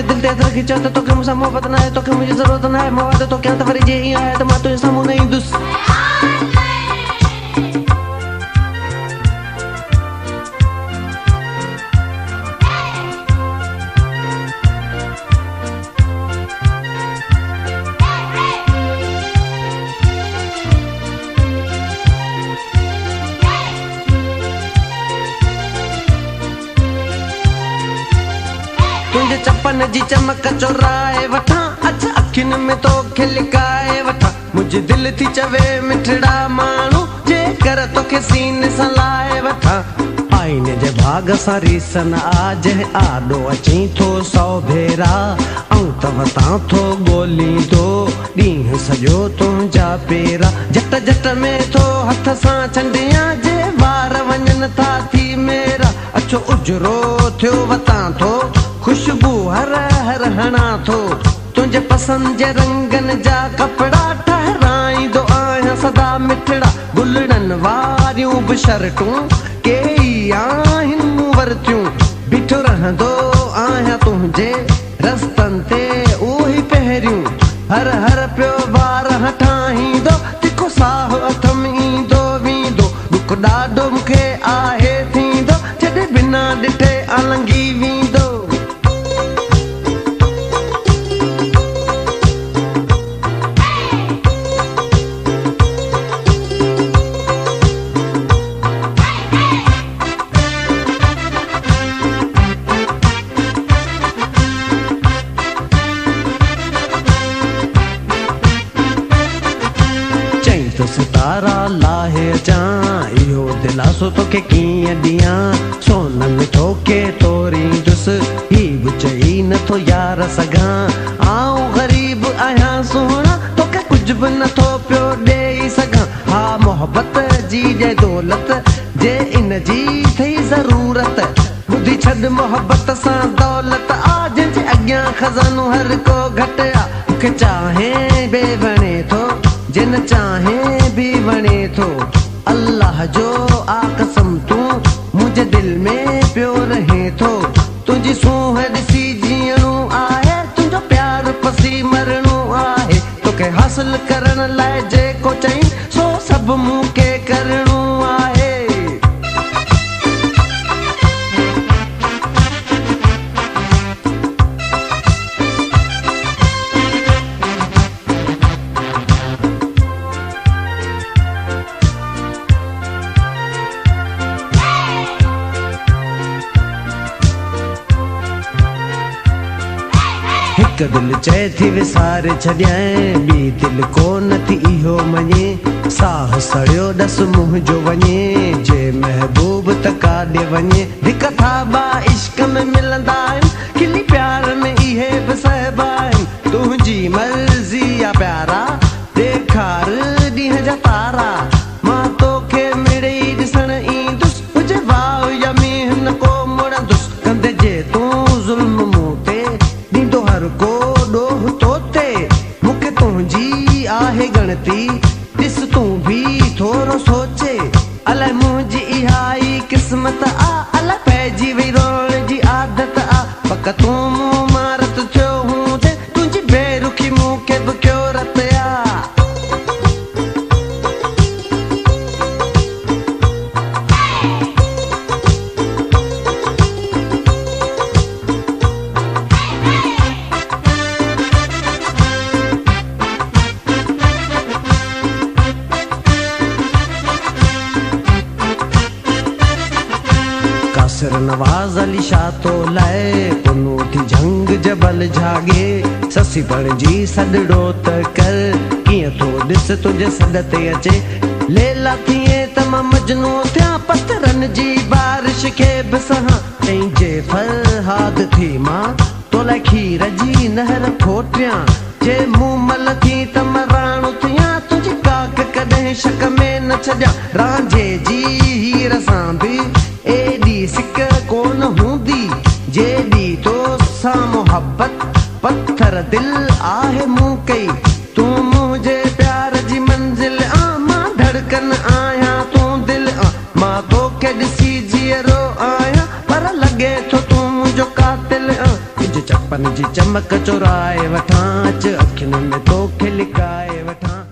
मुझे दिल ते हथ खिचा तो तोखे मुझसे मोहब्बत ना है, तोखे मुझे जरूरत ना है, मवाद तो क्या तवरी जे ही आया तो मां तुझे सामू नहीं दुस। तुझे चपन जी चमक चोराए वठा, अच्छा अखिन में तो खिलकाए वठा, मुझे दिल थी चवे मिठड़ा मानू जे कर तो के सीने सलाए वठा। आईने जे भाग सारी सन आज आडो अची थो सौ भेरा, ऐं त वता थो गोली तो ॾींहुं सॼो तुंहिंजा पेरा, झट झट में थो हथ सां छंडिया जे वार वञनि था थी मेरा, अछो उजरो थियो वता थो खुशबू हर हर हणा थो, तुझे पसंद जे रंगन जा कपड़ा ठहराईंदो आहियां सदा मिठड़ा, गुलड़न वारियूं बि शर्टूं केई आहिनि मूं वरतियूं, बीठो रहंदो आहियां तुंहिंजे रस्तनि ते उही पहिरियूं, हर हर पियो वार हटाईंदो तिखो साह हथ में ईंदो वेंदो, दुख ॾाढो मूंखे आहे थींदो जॾहिं बिना ॾिठे आलंगी वेंदो। सितारा लाहे अचां इहो दिलासो तोखे कीअं ॾियां, सोननि थोके तोरींदुसि ही बि चई नथो यार सघां, आऊं ग़रीब आहियां सुहिणा तोखे कुझु बि नथो पियो ॾेई सघां, हा मोहबत जी जे दौलत जे इन जी थई ज़रूरत, ॿुधी छॾ मोहबत सां दौलत आ जंहिंजे अॻियां खज़ानो हर को घटि आ, मूंखे चाहे बे वणे थो जिन चाहे भी वणे थो, अल्लाह जो आ कसम तूं मुंहिंजे दिल में पियो रहे थो, तुंहिंजी सूंह ॾिसी जीअणो आहे, तुंहिंजो प्यार पसी मरणो आहे, तोखे हासिल करण लाइ जेको चई सो सभु मूंखे करणो आहे। हिक दिल चए थी विसारे छॾियां, ॿी दिल कोन थी इहो मञे, साह सड़ियो ॾस मुंहिंजो वञे, जे महबूब त काॾे वञे, धिक था बा इश्क में मिलंदा आहिनि, खिली प्यार में इहे बि सहबा आहिनि, तुंहिंजी मर्ज़ी या प्यारा ॾेखार ॾींहं जा तारा, मां तोखे मिड़ई ॾिसण ईंदुसि, हुजे वाह या मींहुं न को मुड़ंदुसि, कंदे जे तूं ज़ुल्म मूं ते ॾींदो हर को ॾोह तोते, मूंखे तुंहिंजी आहे गणती ॾिस तूं बि थोरो सोचे, अलाए मुंहिंजी इहा ई क़िस्मत आ, अलाए पइजी वई रोअण जी आदत आ, पक तूं मूं मारत थियो हूंदे तुंहिंजी बेरुखी मूंखे बि कयो रत आ। कासिर नवाज़ अली शाह तो लाए पुनू थी झंग जबल झागे, ससी बणजी सॾड़ो त कर कीअं थो ॾिस तुंहिंजे सॾ ते अचे, लेला थिए त मां मजनू थियां पत्थरनि जी बारिश खे बि सहां, ऐं जे फरहाद थी मां तो लाइ खीर जी नहर फोटियां, जे मूं मल थी त मां राणो थियां तुंहिंजी काक कॾहिं शक में न छॾियां, रांझे जी हीर सां बि एॾी सिक कोन हूंदी जेॾी तो सां मोहब्बत पत्थर दिल आहे मूं कई, तूं मुंहिंजे प्यार जी मंज़िल आ, मां धड़कन आहियां तूं दिल आ, मां तोखे ॾिसी जीअरो आहियां पर लॻे थो तूं मुंहिंजो कातिल आ। चपन जी चमक चुराए वठां, अच अखियुनि में तोखे लिकाए वठां।